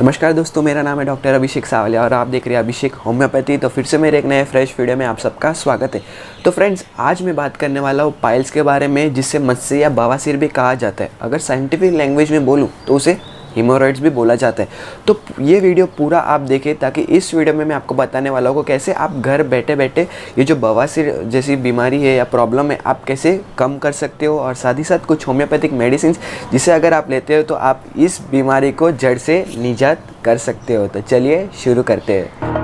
नमस्कार दोस्तों, मेरा नाम है डॉक्टर अभिषेक सावलिया और आप देख रहे हैं अभिषेक होम्योपैथी। तो फिर से मेरे एक नए फ्रेश वीडियो में आप सबका स्वागत है। तो फ्रेंड्स, आज मैं बात करने वाला हूँ पाइल्स के बारे में, जिससे मस्से या बवासीर भी कहा जाता है। अगर साइंटिफिक लैंग्वेज में बोलूँ तो उसे हीमोरॉइड्स भी बोला जाता है। तो ये वीडियो पूरा आप देखें, ताकि इस वीडियो में मैं आपको बताने वाला हूँ कैसे आप घर बैठे बैठे ये जो बवासीर जैसी बीमारी है या प्रॉब्लम है, आप कैसे कम कर सकते हो, और साथ ही साथ कुछ होम्योपैथिक मेडिसिन जिसे अगर आप लेते हो तो आप इस बीमारी को जड़ से निजात कर सकते हो। तो चलिए शुरू करते हैं।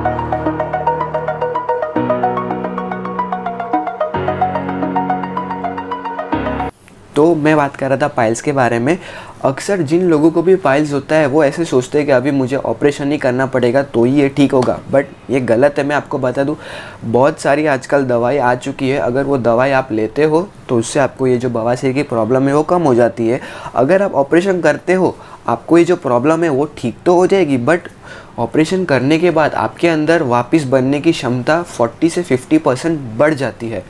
तो मैं बात कर रहा था पाइल्स के बारे में। अक्सर जिन लोगों को भी पाइल्स होता है वो ऐसे सोचते हैं कि अभी मुझे ऑपरेशन ही करना पड़ेगा तो ही ये ठीक होगा, बट ये गलत है। मैं आपको बता दूं, बहुत सारी आजकल दवाई आ चुकी है। अगर वो दवाई आप लेते हो तो उससे आपको ये जो बवासीर की प्रॉब्लम है वो कम हो जाती है। अगर आप ऑपरेशन करते हो, आपको ये जो प्रॉब्लम है वो ठीक तो हो जाएगी, बट ऑपरेशन करने के बाद आपके अंदर वापस बनने की क्षमता 40 से 50% बढ़ जाती है।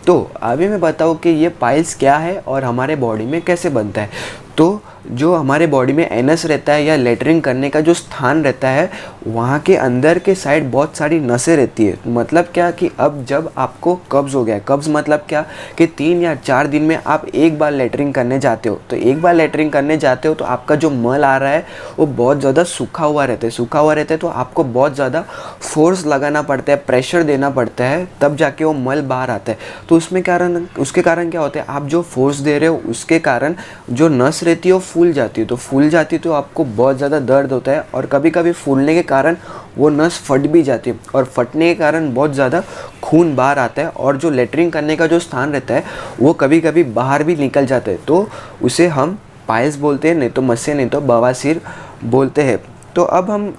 तो अभी मैं बताऊँ कि ये पाइल्स क्या है और हमारे बॉडी में कैसे बनता है। तो जो हमारे बॉडी में एनस रहता है या लेटरिंग करने का जो स्थान रहता है, वहाँ के अंदर के साइड बहुत सारी नसें रहती है। मतलब क्या कि अब जब आपको कब्ज़ हो गया है, कब्ज़ मतलब क्या कि 3 या 4 दिन में आप एक बार लेटरिंग करने जाते हो, तो एक बार लेटरिंग करने जाते हो तो आपका जो मल आ रहा है वो बहुत ज़्यादा सूखा हुआ रहता है। सूखा हुआ रहता है तो आपको बहुत ज़्यादा फोर्स लगाना पड़ता है, प्रेशर देना पड़ता है, तब जाके वो मल बाहर आता है। तो उसके कारण क्या होता है, आप जो फोर्स दे रहे हो उसके कारण जो नस रहती है वो फूल जाती है। तो फूल जाती है तो आपको बहुत ज़्यादा दर्द होता है, और कभी कभी फूलने के कारण वो नस फट भी जाती है, और फटने के कारण बहुत ज़्यादा खून बाहर आता है, और जो लेटरिंग करने का जो स्थान रहता है वो कभी कभी बाहर भी निकल जाता है। तो उसे हम पाइल्स बोलते हैं, नहीं तो मस्से, नहीं तो बवासीर बोलते हैं। तो अब हम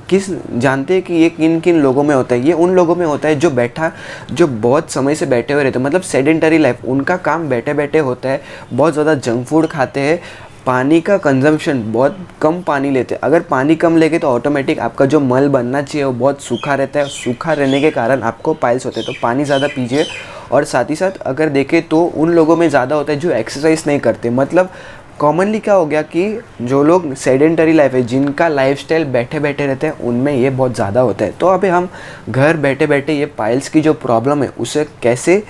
जानते हैं कि ये किन किन लोगों में होता है। ये उन लोगों में होता है जो बहुत समय से बैठे हुए रहते हैं, मतलब सेडेंटरी लाइफ, उनका काम बैठे बैठे होता है। बहुत ज़्यादा जंक फूड खाते हैं, पानी का कंजम्पशन, बहुत कम पानी लेते हैं। अगर पानी कम लेंगे तो ऑटोमेटिक आपका जो मल बनना चाहिए वो बहुत सूखा रहता है। सूखा रहने के कारण आपको पाइल्स होते हैं। तो पानी ज़्यादा पीजिए। और साथ ही साथ अगर देखें तो उन लोगों में ज़्यादा होता है जो एक्सरसाइज नहीं करते। मतलब कॉमनली क्या हो गया कि जो लोग सेडेंटरी लाइफ है, जिनका लाइफस्टाइल बैठे बैठे रहते हैं, उनमें ये बहुत ज़्यादा होता है। तो अभी हम घर बैठे बैठे ये पाइल्स की जो प्रॉब्लम है उसे कैसे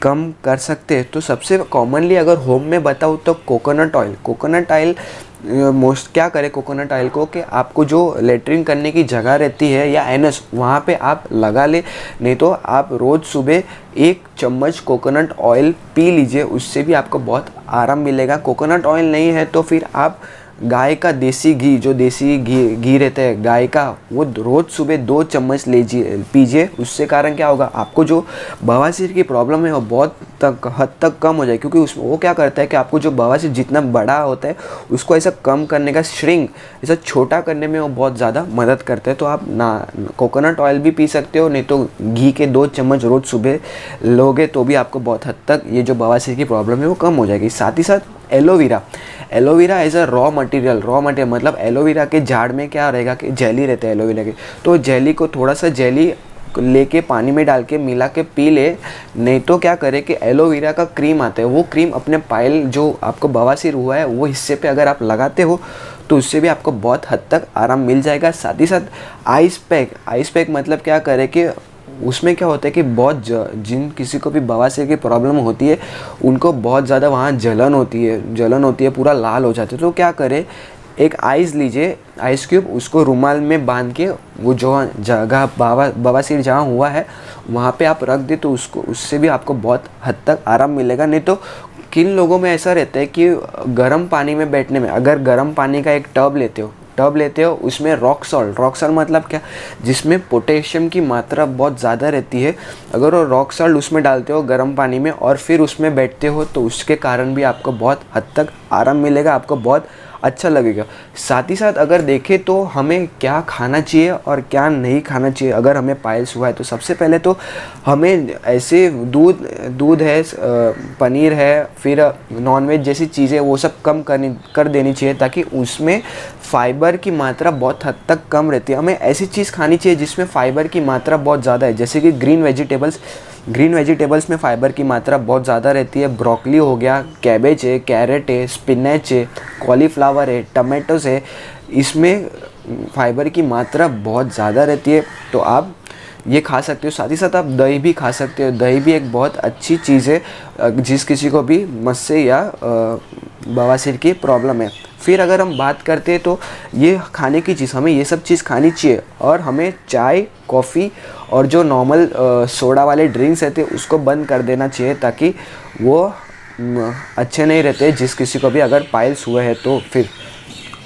कम कर सकते हैं। तो सबसे कॉमनली अगर होम में बताऊँ तो कोकोनट ऑयल मोस्ट क्या करें कोकोनट ऑयल को, कि आपको जो लेटरिन करने की जगह रहती है या एनस, वहाँ पे आप लगा ले। नहीं तो आप रोज़ सुबह 1 चम्मच कोकोनट ऑयल पी लीजिए, उससे भी आपको बहुत आराम मिलेगा। कोकोनट ऑयल नहीं है तो फिर आप गाय का देसी घी, जो देसी घी रहता है गाय का, वो रोज़ सुबह 2 चम्मच पीजिए। उससे कारण क्या होगा, आपको जो बवासीर की प्रॉब्लम है वो बहुत हद तक कम हो जाए। क्योंकि उसमें वो क्या करता है कि आपको जो बवासीर जितना बड़ा होता है उसको ऐसा कम करने का, ऐसा छोटा करने में वो बहुत ज़्यादा मदद करता है। तो आप कोकोनट ऑयल भी पी सकते हो, नहीं तो घी के 2 चम्मच रोज़ सुबह लोगे तो भी आपको बहुत हद तक ये जो बवासीर की प्रॉब्लम है वो कम हो जाएगी। साथ ही साथ aloe vera as a raw material मतलब एलोवेरा के झाड़ में क्या रहेगा कि जेली रहता है एलोवेरा के। तो जेली को थोड़ा सा जेली लेके पानी में डाल के मिला के पी ले। नहीं तो क्या करे कि एलोवेरा का क्रीम आता है, वो क्रीम अपने पाइल जो आपको बवासीर हुआ है वो हिस्से पे अगर आप लगाते हो तो उससे भी आपको बहुत हद तक आराम मिल जाएगा। साथ ही साथ आइस पैक मतलब क्या करे कि उसमें क्या होता है कि जिन किसी को भी बवासीर की प्रॉब्लम होती है उनको बहुत ज़्यादा वहाँ जलन होती है, पूरा लाल हो जाते हैं। तो क्या करें, एक आइस लीजिए, आइस क्यूब, उसको रुमाल में बांध के वो जो जगह बवासीर जहाँ हुआ है वहाँ पे आप रख दे, तो उससे भी आपको बहुत हद तक आराम मिलेगा। नहीं तो किन लोगों में ऐसा रहता है कि गर्म पानी में बैठने में, अगर गर्म पानी का एक टब लेते हो उसमें रॉक सॉल्ट मतलब क्या, जिसमें पोटेशियम की मात्रा बहुत ज़्यादा रहती है, अगर वो रॉक सॉल्ट उसमें डालते हो गर्म पानी में और फिर उसमें बैठते हो तो उसके कारण भी आपको बहुत हद तक आराम मिलेगा, आपको बहुत अच्छा लगेगा। साथ ही साथ अगर देखें तो हमें क्या खाना चाहिए और क्या नहीं खाना चाहिए अगर हमें पाइल्स हुआ है। तो सबसे पहले तो हमें ऐसे दूध है, पनीर है, फिर नॉनवेज जैसी चीज़ें वो सब कम कर देनी चाहिए, ताकि उसमें फ़ाइबर की मात्रा बहुत हद तक कम रहती है। हमें ऐसी चीज़ खानी चाहिए जिसमें फ़ाइबर की मात्रा बहुत ज़्यादा है, जैसे कि ग्रीन वेजिटेबल्स, ग्रीन वेजिटेबल्स में फ़ाइबर की मात्रा बहुत ज़्यादा रहती है। ब्रोकली हो गया, कैबेज है, कैरेट है, स्पिनच है, कॉलीफ्लावर है, टमाटोस है, इसमें फ़ाइबर की मात्रा बहुत ज़्यादा रहती है, तो आप ये खा सकते हो। साथ ही साथ आप दही भी खा सकते हो। दही भी एक बहुत अच्छी चीज़ है जिस किसी को भी मस्से या बवासीर की प्रॉब्लम है। फिर अगर हम बात करते हैं तो ये खाने की चीज़, हमें ये सब चीज़ खानी चाहिए, और हमें चाय, कॉफ़ी और जो नॉर्मल सोडा वाले ड्रिंक्स रहते हैं उसको बंद कर देना चाहिए, ताकि वो अच्छे नहीं रहते जिस किसी को भी अगर पाइल्स हुए हैं तो।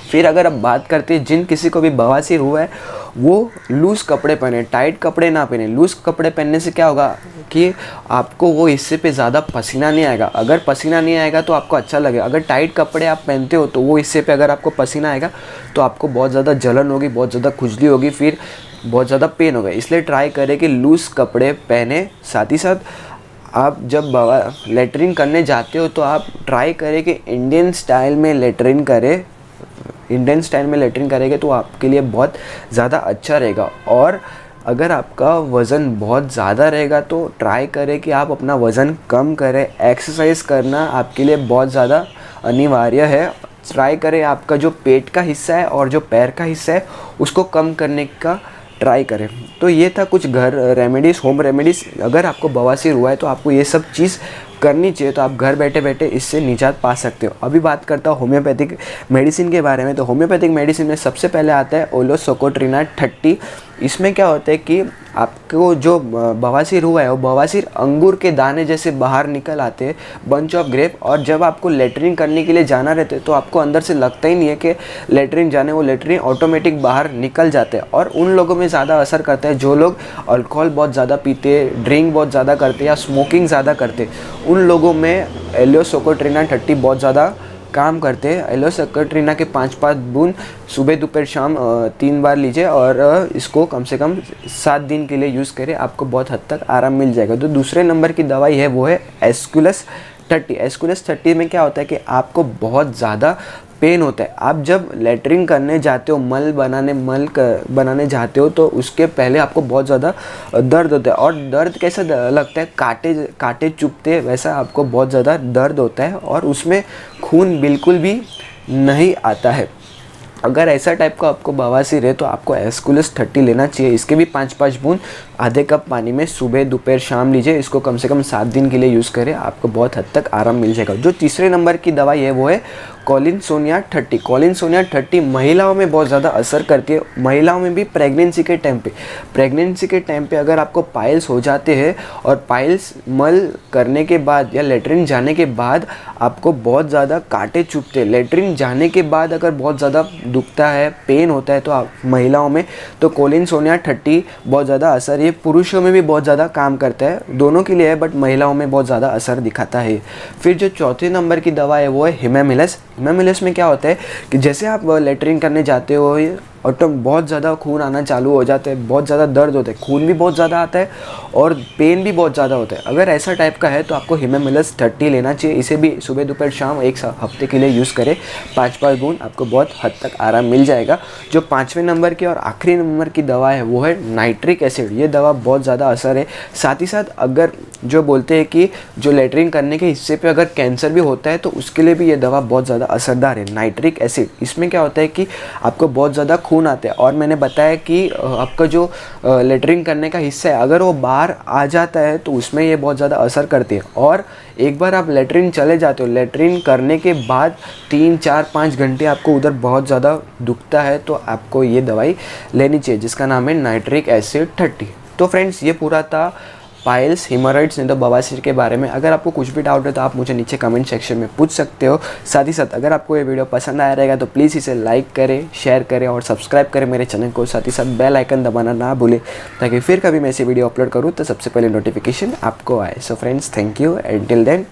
फिर अगर अब बात करते हैं जिन किसी को भी बवासीर हुआ है वो लूज़ कपड़े पहने, टाइट कपड़े ना पहने। लूज़ कपड़े पहनने से क्या होगा कि आपको वो हिस्से पे ज़्यादा पसीना नहीं आएगा। अगर पसीना नहीं आएगा तो आपको अच्छा लगेगा। अगर टाइट कपड़े आप पहनते हो तो वो हिस्से पे अगर आपको पसीना आएगा तो आपको बहुत ज़्यादा जलन होगी, बहुत ज़्यादा खुजली होगी, फिर बहुत ज़्यादा पेन होगा। इसलिए ट्राई करें कि लूज़ कपड़े पहने। साथ ही साथ आप जब लेटरिन करने जाते हो तो आप ट्राई करें कि इंडियन स्टाइल में लेटरिन करें। इंडियन स्टाइल में लेटरिन करेंगे तो आपके लिए बहुत ज़्यादा अच्छा रहेगा। और अगर आपका वज़न बहुत ज़्यादा रहेगा तो ट्राई करें कि आप अपना वज़न कम करें। एक्सरसाइज करना आपके लिए बहुत ज़्यादा अनिवार्य है। ट्राई करें आपका जो पेट का हिस्सा है और जो पैर का हिस्सा है उसको कम करने का ट्राई करें। तो ये था कुछ घर रेमेडीज़, होम रेमेडीज़। अगर आपको बवासीर हुआ है तो आपको ये सब चीज़ करनी चाहिए, तो आप घर बैठे बैठे इससे निजात पा सकते हो। अभी बात करता हूँ होम्योपैथिक मेडिसिन के बारे में। तो होम्योपैथिक मेडिसिन में सबसे पहले आता है ओलोसोकोट्रिना 30। इसमें क्या होता है कि आपको जो बवासीर हुआ है वो बवासीर अंगूर के दाने जैसे बाहर निकल आते हैं, बंच ऑफ ग्रेप। और जब आपको लेटरिन करने के लिए जाना रहता है तो आपको अंदर से लगता ही नहीं है कि लेटरिन जाने, वो लेटरिन ऑटोमेटिक बाहर निकल जाते हैं। और उन लोगों में ज़्यादा असर करता है जो लोग अल्कोहल बहुत ज़्यादा पीते, ड्रिंक बहुत ज़्यादा करते या स्मोकिंग ज़्यादा करते। उन लोगों में ओलोसोकोट्रिना 30 बहुत ज़्यादा काम करते हैं। ओलोसोकोट्रिना के 5-5 बूंद सुबह दोपहर शाम 3 बार लीजिए और इसको कम से कम 7 दिन के लिए यूज़ करें, आपको बहुत हद तक आराम मिल जाएगा। तो दूसरे नंबर की दवाई है वो है एस्कुलस 30। एस्कुलस 30 में क्या होता है कि आपको बहुत ज़्यादा पेन होता है। आप जब लेटरिन करने जाते हो, मल बनाने जाते हो तो उसके पहले आपको बहुत ज़्यादा दर्द होता है। और दर्द कैसा लगता है, कांटे चुभते हैं वैसा आपको बहुत ज़्यादा दर्द होता है, और उसमें खून बिल्कुल भी नहीं आता है। अगर ऐसा टाइप का आपको बवासीर है तो आपको एस्कुलस 30 लेना चाहिए। इसके भी 5-5 बूंद आधे कप पानी में सुबह दोपहर शाम लीजिए। इसको कम से कम 7 दिन के लिए यूज़ करें, आपको बहुत हद तक आराम मिल जाएगा। जो तीसरे नंबर की दवाई है वो है कॉलिनसोनिया 30। कॉलिनसोनिया 30 महिलाओं में बहुत ज़्यादा असर करती है। महिलाओं में भी प्रेगनेंसी के टाइम पे अगर आपको पाइल्स हो जाते हैं और पाइल्स मल करने के बाद या लेटरिन जाने के बाद आपको बहुत ज़्यादा कांटे चुभते हैं, लेटरिन जाने के बाद अगर बहुत ज़्यादा दुखता है, पेन होता है, तो आप महिलाओं में तो कॉलिनसोनिया 30 बहुत ज़्यादा असर, ये पुरुषों में भी बहुत ज़्यादा काम करता है, दोनों के लिए है, बट महिलाओं में बहुत ज़्यादा असर दिखाता है। फिर जो चौथे नंबर की दवा है वो है हिमामिलस। हिमामिलस में क्या होता है कि जैसे आप लेटरिन करने जाते हो और तो बहुत ज़्यादा खून आना चालू हो जाता है, बहुत ज़्यादा दर्द होता है, खून भी बहुत ज़्यादा आता है और पेन भी बहुत ज़्यादा होता है। अगर ऐसा टाइप का है तो आपको हिमामिलस 30 लेना चाहिए। इसे भी सुबह दोपहर शाम 1 हफ्ते के लिए यूज़ करें, 5-5 बूंद, आपको बहुत हद तक आराम मिल जाएगा। जो 5वें नंबर की और आखिरी नंबर की दवा है वो है नाइट्रिक एसिड। ये दवा बहुत ज़्यादा असर है। साथ ही साथ अगर जो बोलते हैं कि जो लेटरिन करने के हिस्से पे अगर कैंसर भी होता है तो उसके लिए भी ये दवा बहुत ज़्यादा असरदार है, नाइट्रिक एसिड। इसमें क्या होता है कि आपको बहुत ज़्यादा खून आते हैं, और मैंने बताया कि आपका जो लेटरिन करने का हिस्सा है अगर वो बाहर आ जाता है तो उसमें ये बहुत ज़्यादा असर करती है। और एक बार आप लेटरिन चले जाते हो, लेटरिन करने के बाद 3-4-5 घंटे आपको उधर बहुत ज़्यादा दुखता है, तो आपको ये दवाई लेनी चाहिए जिसका नाम है नाइट्रिक एसिड 30। तो फ्रेंड्स, ये पूरा था पाइल्स, हेमोरॉइड्स नहीं तो बवासीर के बारे में। अगर आपको कुछ भी डाउट है तो आप मुझे नीचे कमेंट सेक्शन में पूछ सकते हो। साथ ही साथ अगर आपको ये वीडियो पसंद आया रहेगा तो प्लीज़ इसे लाइक करें, शेयर करें और सब्सक्राइब करें मेरे चैनल को। साथ ही साथ बेल आइकन दबाना ना भूलें ताकि फिर कभी मैं ऐसी वीडियो अपलोड करूँ तो सबसे पहले नोटिफिकेशन आपको आए। So friends, thank you and till then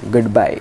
good bye.